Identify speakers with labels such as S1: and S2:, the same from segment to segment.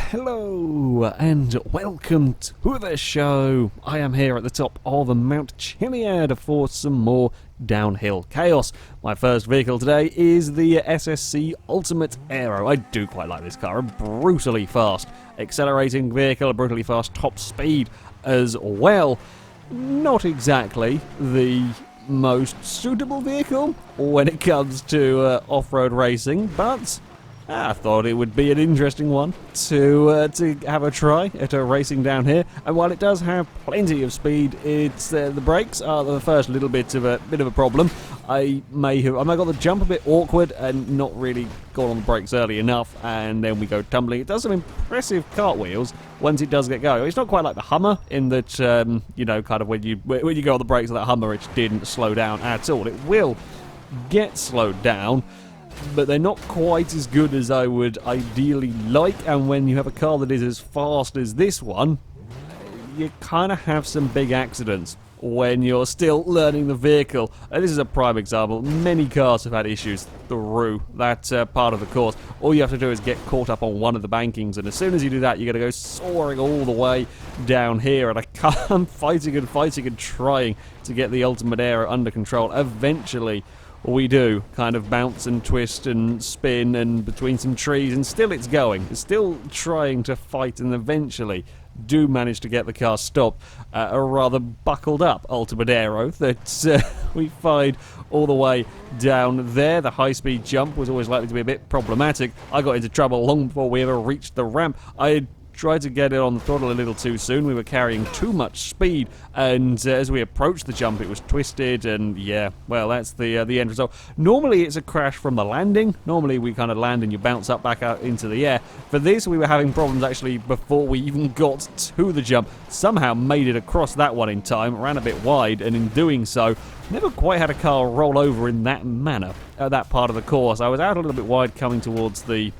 S1: Hello and welcome to the show. I am here at the top of Mount Chiliad for some more downhill chaos. My first vehicle today is the SSC Ultimate Aero. I do quite like this car, a brutally fast accelerating vehicle, a brutally fast top speed as well. Not exactly the most suitable vehicle when it comes to off-road racing, but I thought it would be an interesting one to have a try at racing down here. And while it does have plenty of speed, it's the brakes are the first little bit of a problem. I may got the jump a bit awkward and not really got on the brakes early enough, and then we go tumbling. It does some impressive cartwheels once it does get going. It's not quite like the Hummer in that kind of when you go on the brakes of that Hummer, it didn't slow down at all. It will get slowed down, but they're not quite as good as I would ideally like, and when you have a car that is as fast as this one, you kind of have some big accidents when you're still learning the vehicle. And this is a prime example. Many cars have had issues through that part of the course. All you have to do is get caught up on one of the bankings, and as soon as you do that, you're going to go soaring all the way down here, and I'm fighting and trying to get the Ultimate Aero under control. Eventually we do kind of bounce and twist and spin and between some trees, and still it's going. It's still trying to fight, and eventually do manage to get the car stopped. A rather buckled up Ultimate Aero that we find all the way down there. The high-speed jump was always likely to be a bit problematic. I got into trouble long before we ever reached the ramp. I tried to get it on the throttle a little too soon. We were carrying too much speed, and as we approached the jump, it was twisted, and yeah, well, that's the end result. Normally, it's a crash from the landing. Normally, we kind of land and you bounce up back out into the air. For this, we were having problems actually before we even got to the jump. Somehow made it across that one in time, ran a bit wide, and in doing so, never quite had a car roll over in that manner at that part of the course. I was out a little bit wide coming towards the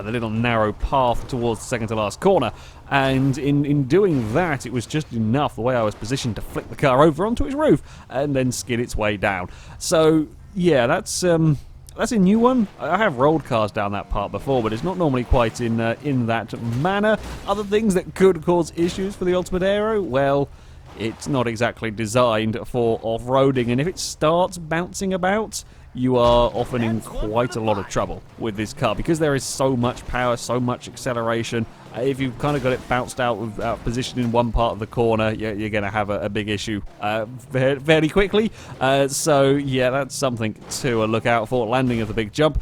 S1: little narrow path towards the second to last corner, and in doing that, it was just enough, the way I was positioned, to flick the car over onto its roof and then skid its way down. So yeah, that's a new one. I have rolled cars down that part before, but it's not normally quite in that manner. Other things that could cause issues for the Ultimate Aero, well, it's not exactly designed for off-roading, and if it starts bouncing about, you are often in quite a lot of trouble with this car because there is so much power, so much acceleration. If you've kind of got it bounced out of position in one part of the corner, you're going to have a big issue fairly quickly. So yeah, that's something to look out for. Landing of the big jump,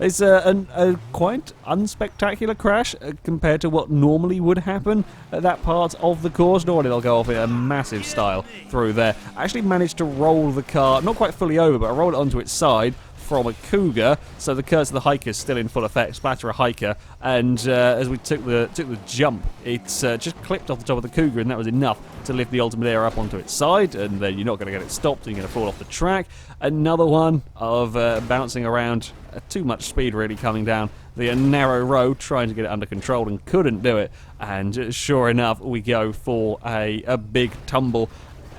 S1: it's a quite unspectacular crash compared to what normally would happen at that part of the course. Normally they'll go off in a massive style through there. I actually managed to roll the car, not quite fully over, but I rolled it onto its side from a cougar, so the curse of the hiker is still in full effect. Splatter a hiker, and as we took the jump, it just clipped off the top of the cougar, and that was enough to lift the Ultimate Aero up onto its side, and then you're not going to get it stopped, and you're going to fall off the track. Another one of bouncing around, too much speed really coming down the narrow road, trying to get it under control, and couldn't do it, and sure enough, we go for a big tumble.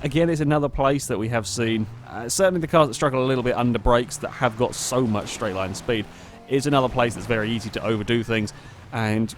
S1: Again, it's another place that we have seen, certainly the cars that struggle a little bit under brakes that have got so much straight line speed, it's another place that's very easy to overdo things and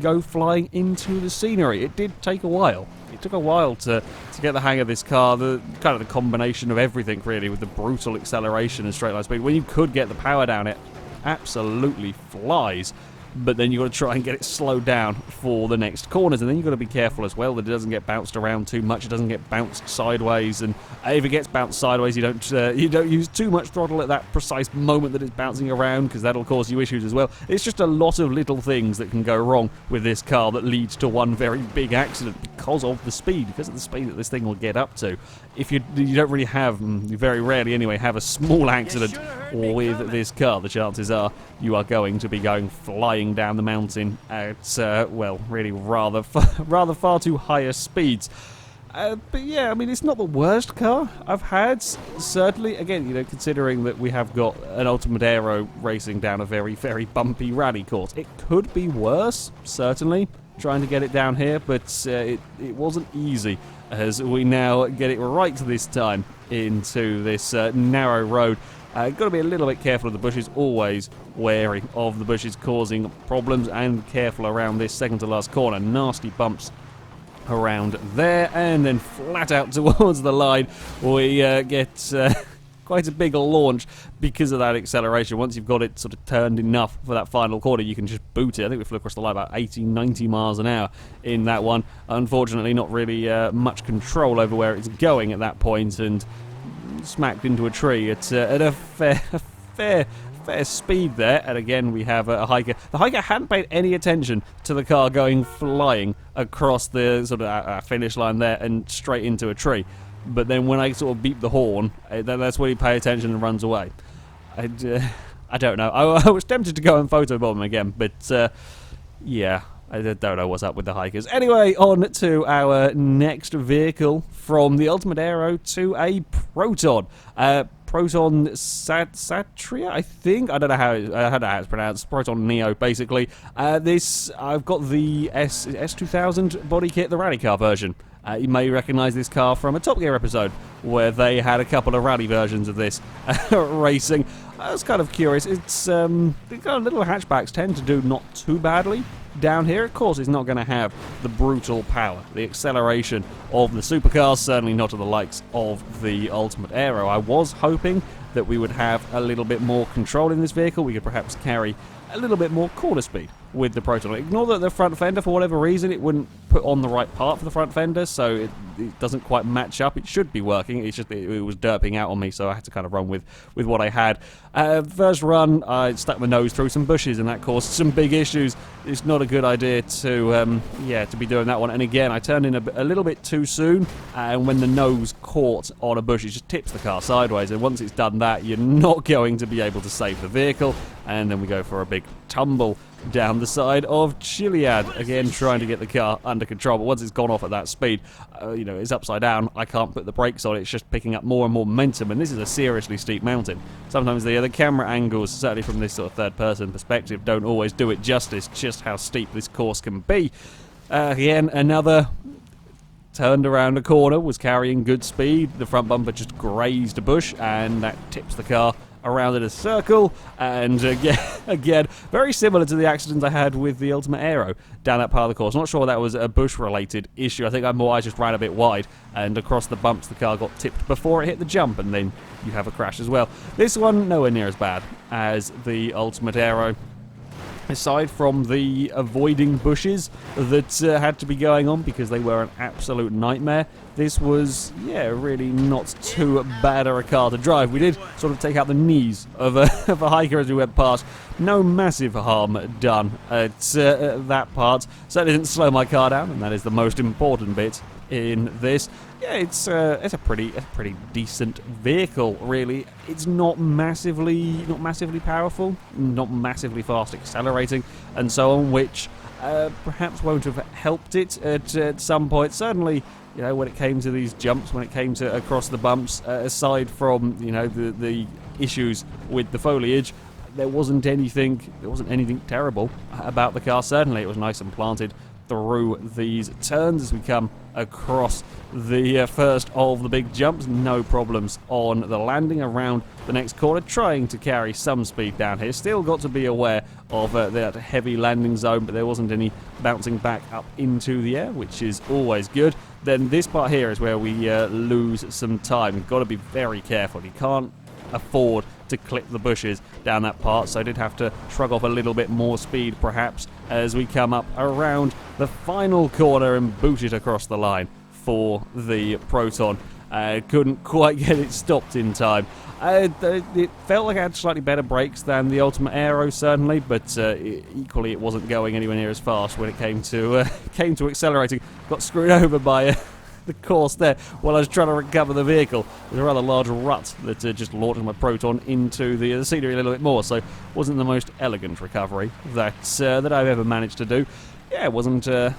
S1: go flying into the scenery. It did take a while. It took a while to get the hang of this car, the kind of the combination of everything really, with the brutal acceleration and straight line speed. When you could get the power down, it absolutely flies. But then you've got to try and get it slowed down for the next corners, and then you've got to be careful as well that it doesn't get bounced around too much. It doesn't get bounced sideways, and if it gets bounced sideways, you don't use too much throttle at that precise moment that it's bouncing around, because that'll cause you issues as well. It's just a lot of little things that can go wrong with this car that leads to one very big accident because of the speed that this thing will get up to. If you don't really have, you very rarely anyway, have a small accident with this car, the chances are you are going to be going flying down the mountain at, well, really rather far too higher speeds. But yeah, I mean, it's not the worst car I've had, certainly. Again, considering that we have got an Ultimate Aero racing down a very, very bumpy rally course. It could be worse, certainly, trying to get it down here, but it wasn't easy, as we now get it right this time into this narrow road. Got to be a little bit careful of the bushes, always wary of the bushes causing problems, and careful around this second to last corner. Nasty bumps around there, and then flat out towards the line we get quite a big launch because of that acceleration. Once you've got it sort of turned enough for that final corner, you can just boot it. I think we flew across the line about 80-90 miles an hour in that one. Unfortunately, not really much control over where it's going at that point, and smacked into a tree at a fair speed there. And again, we have a hiker. The hiker hadn't paid any attention to the car going flying across the sort of finish line there and straight into a tree. But then when I sort of beep the horn, that's when he pays attention and runs away. I don't know. I was tempted to go and photobomb him again, but yeah, I don't know what's up with the hikers. Anyway, on to our next vehicle, from the Ultimate Aero to a Proton. Proton Satria, I think. I don't know how it's pronounced. Proton Neo, basically. I've got the S2000 body kit, the rally car version. You may recognise this car from a Top Gear episode where they had a couple of rally versions of this racing. I was kind of curious. It's the kind of little hatchbacks tend to do not too badly down here. Of course, it's not going to have the brutal power, the acceleration of the supercars, certainly not to the likes of the Ultimate Aero. I was hoping that we would have a little bit more control in this vehicle. We could perhaps carry a little bit more corner speed with the Proton. Ignore that the front fender, for whatever reason, it wouldn't put on the right part for the front fender, so it doesn't quite match up. It should be working, it's just it was derping out on me, so I had to kind of run with what I had. First run, I stuck my nose through some bushes, and that caused some big issues. It's not a good idea to be doing that one. And again, I turned in a little bit too soon, and when the nose caught on a bush, it just tips the car sideways, and once it's done that, you're not going to be able to save the vehicle. And then we go for a big tumble down the side of Chiliad, again trying to get the car under control, but once it's gone off at that speed, it's upside down. I can't put the brakes on it. It's just picking up more and more momentum, and this is a seriously steep mountain. Sometimes the camera angles, certainly from this sort of third-person perspective, don't always do it justice, just how steep this course can be. Again, another turned around a corner, was carrying good speed. The front bumper just grazed a bush, and that tips the car around in a circle, and again, very similar to the accident I had with the Ultimate Aero down that part of the course. Not sure that was a bush-related issue. I think I just ran a bit wide, and across the bumps the car got tipped before it hit the jump, and then you have a crash as well. This one, nowhere near as bad as the Ultimate Aero. Aside from the avoiding bushes that had to be going on because they were an absolute nightmare, this was, really not too bad a car to drive. We did sort of take out the knees of a hiker as we went past. No massive harm done at that part. Certainly didn't slow my car down, and that is the most important bit in this. It's a pretty decent vehicle, really. It's not massively powerful, not massively fast accelerating, and so on, which perhaps won't have helped it at some point. Certainly, when it came to these jumps, when it came to across the bumps, aside from the issues with the foliage, there wasn't anything terrible about the car. Certainly, it was nice and planted through these turns as we come across the first of the big jumps. No problems on the landing around the next corner, trying to carry some speed down here. Still got to be aware of that heavy landing zone, but there wasn't any bouncing back up into the air, which is always good. Then this part here is where we lose some time. You've got to be very careful. You can't afford to clip the bushes down that part, so I did have to shrug off a little bit more speed perhaps as we come up around the final corner and boot it across the line for the Proton. Couldn't quite get it stopped in time. It felt like it had slightly better brakes than the Ultimate Aero, certainly, but equally it wasn't going anywhere near as fast when it came to accelerating. Got screwed over by the course there while I was trying to recover the vehicle. There's a rather large rut that just launched my Proton into the scenery a little bit more, so it wasn't the most elegant recovery that I've ever managed to do. It wasn't a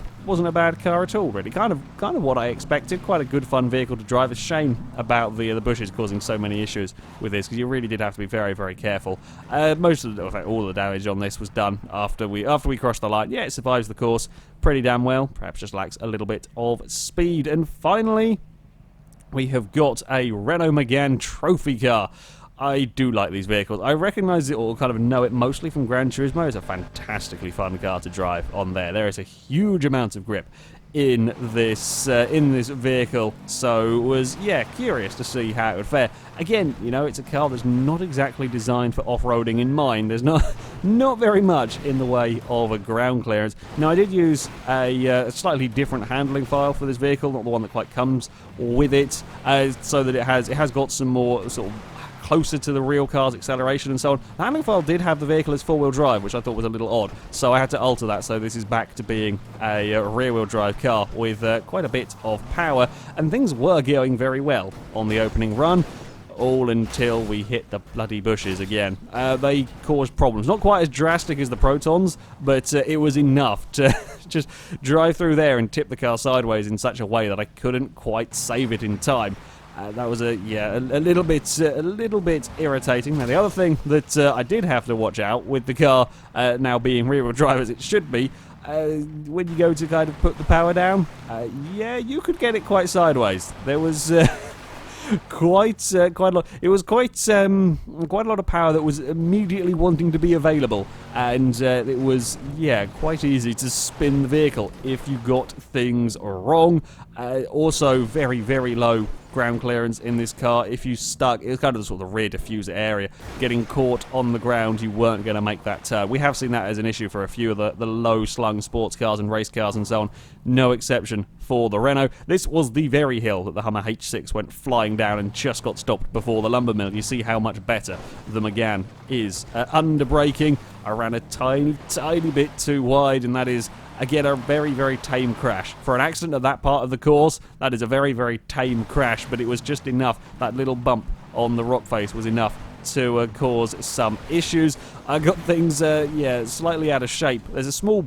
S1: bad car at all, really. Kind of what I expected. Quite a good, fun vehicle to drive. A shame about the bushes causing so many issues with this, because you really did have to be very, very careful. Most of in fact, all of the damage on this was done after we crossed the line. It survives the course pretty damn well. Perhaps just lacks a little bit of speed. And finally, we have got a Renault Megane Trophy car. I do like these vehicles. I recognise it or kind of know it mostly from Gran Turismo. It's a fantastically fun car to drive on there. There is a huge amount of grip in this vehicle, so was curious to see how it would fare. Again, it's a car that's not exactly designed for off-roading in mind. There's not very much in the way of a ground clearance. Now, I did use a slightly different handling file for this vehicle, not the one that quite comes with it, so that it has got some more sort of closer to the real car's acceleration and so on. The handling file did have the vehicle as four-wheel drive, which I thought was a little odd, so I had to alter that, so this is back to being a rear-wheel drive car with quite a bit of power, and things were going very well on the opening run, all until we hit the bloody bushes again. They caused problems. Not quite as drastic as the Protons, but it was enough to just drive through there and tip the car sideways in such a way that I couldn't quite save it in time. That was a little bit irritating. Now, the other thing that I did have to watch out with the car now being rear-wheel drive as it should be, when you go to kind of put the power down, you could get it quite sideways. There was quite a lot. It was quite a lot of power that was immediately wanting to be available, and it was quite easy to spin the vehicle if you got things wrong. Also, very, very low ground clearance in this car. If you stuck, it was kind of the sort of rear diffuser area. Getting caught on the ground, you weren't going to make that turn. We have seen that as an issue for a few of the low-slung sports cars and race cars and so on. No exception for the Renault. This was the very hill that the Hummer H6 went flying down and just got stopped before the lumber mill. You see how much better the Megane is. Under braking, I ran a tiny, tiny bit too wide, and that is, again, a very, very tame crash. For an accident at that part of the course, that is a very, very tame crash, but it was just enough. That little bump on the rock face was enough to cause some issues. I got things, slightly out of shape. There's a small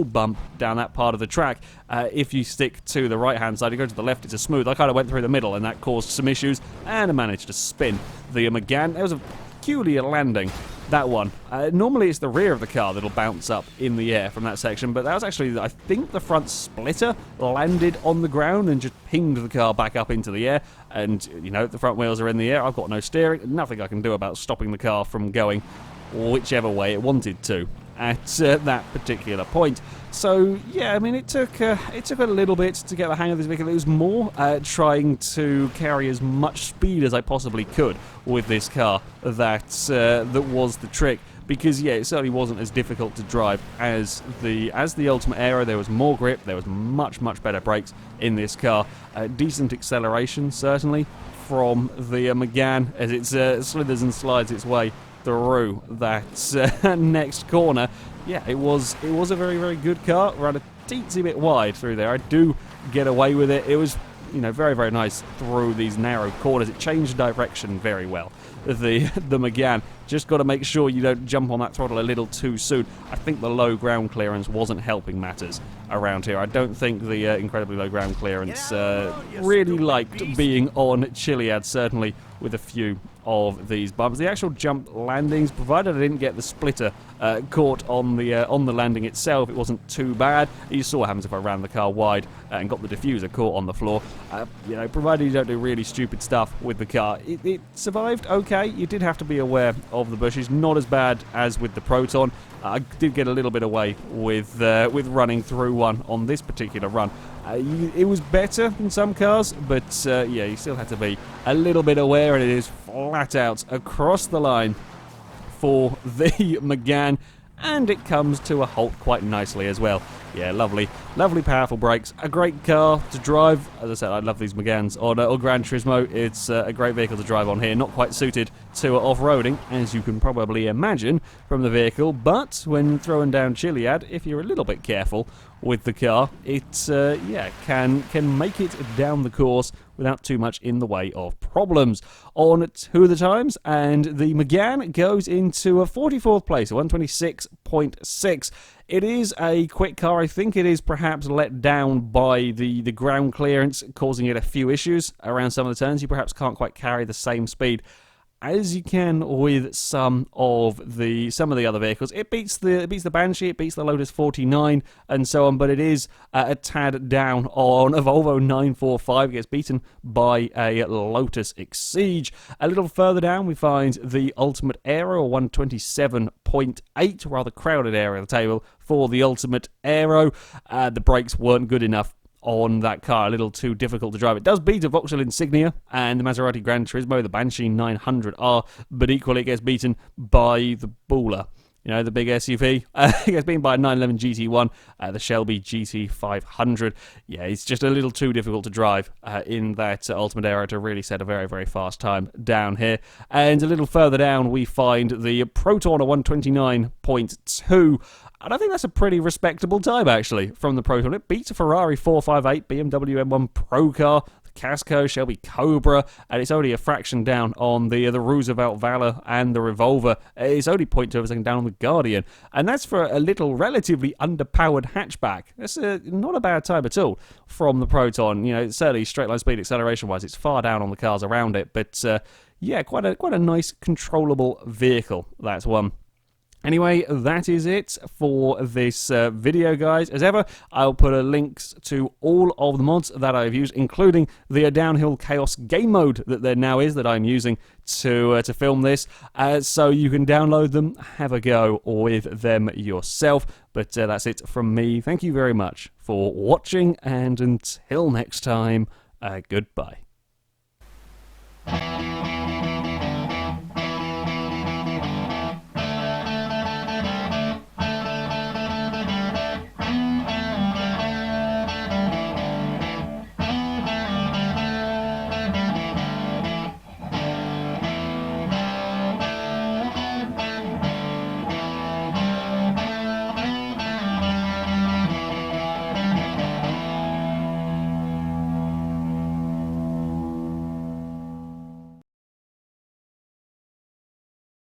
S1: bump down that part of the track. If you stick to the right-hand side, you go to the left, it's a smooth. I kind of went through the middle, and that caused some issues, and I managed to spin the Megane. It was a peculiar landing, that one. Normally it's the rear of the car that'll bounce up in the air from that section, but that was actually, I think, the front splitter landed on the ground and just pinged the car back up into the air, and, the front wheels are in the air. I've got no steering, nothing I can do about stopping the car from going whichever way it wanted to at that particular point. So, it took a little bit to get the hang of this vehicle. It was more trying to carry as much speed as I possibly could with this car that was the trick. Because, it certainly wasn't as difficult to drive as the Ultimate Aero. There was more grip, there was much, much better brakes in this car. Decent acceleration, certainly, from the Megane as it slithers and slides its way through that next corner. It was a very, very good car. Ran a teensy bit wide through there. I do get away with it. It was, very, very nice through these narrow corners. It changed direction very well. The Megane, just got to make sure you don't jump on that throttle a little too soon. I think the low ground clearance wasn't helping matters around here. I don't think the incredibly low ground clearance really liked being on chiliad, certainly with a few of these bumps. The actual jump landings, provided I didn't get the splitter caught on the landing itself, it wasn't too bad. You saw what happens if I ran the car wide and got the diffuser caught on the floor. Provided you don't do really stupid stuff with the car, it survived okay. You did have to be aware of the bushes. Not as bad as with the Proton. I did get a little bit away with running through one on this particular run. It was better than some cars, but you still had to be a little bit aware, and it is flat out across the line for the Megane, and it comes to a halt quite nicely as well. Lovely, lovely powerful brakes. A great car to drive. As I said, I love these Meganes on Gran Turismo. It's a great vehicle to drive on here. Not quite suited to off-roading, as you can probably imagine from the vehicle, but when throwing down chiliad, if you're a little bit careful with the car, it can make it down the course without too much in the way of problems. On Who Are the Times, and the Megane goes into a 44th place, 126.6. It is a quick car. I think it is perhaps let down by the ground clearance, causing it a few issues around some of the turns. You perhaps can't quite carry the same speed as you can with some of the other vehicles. It beats the Banshee, it beats the Lotus 49, and so on. But it is a tad down on a Volvo 945. It gets beaten by a Lotus Exige. A little further down, we find the Ultimate Aero, 127.8, rather crowded area of the table for the Ultimate Aero. The brakes weren't good enough on that car, a little too difficult to drive. It does beat a Vauxhall Insignia and the Maserati Gran Turismo, the Banshee 900R, but equally it gets beaten by the Buller. You know, the big SUV. It gets beaten by a 911 GT1, the Shelby GT500. Yeah, it's just a little too difficult to drive in that Ultimate Aero to really set a very, very fast time down here. And a little further down, we find the Proton 129.2. And I think that's a pretty respectable time, actually, from the Proton. It beats a Ferrari 458, BMW M1 Pro car, the Casco, Shelby Cobra, and it's only a fraction down on the Roosevelt Valor and the Revolver. It's only 0.2 of a second down on the Guardian. And that's for a little relatively underpowered hatchback. That's not a bad time at all from the Proton. You know, certainly straight line speed acceleration-wise, it's far down on the cars around it. But, yeah, quite a nice, controllable vehicle, that's one. Anyway, that is it for this video, guys. As ever, I'll put links to all of the mods that I've used, including the Downhill Chaos game mode that there now is that I'm using to film this, so you can download them, have a go with them yourself. But that's it from me. Thank you very much for watching, and until next time, goodbye.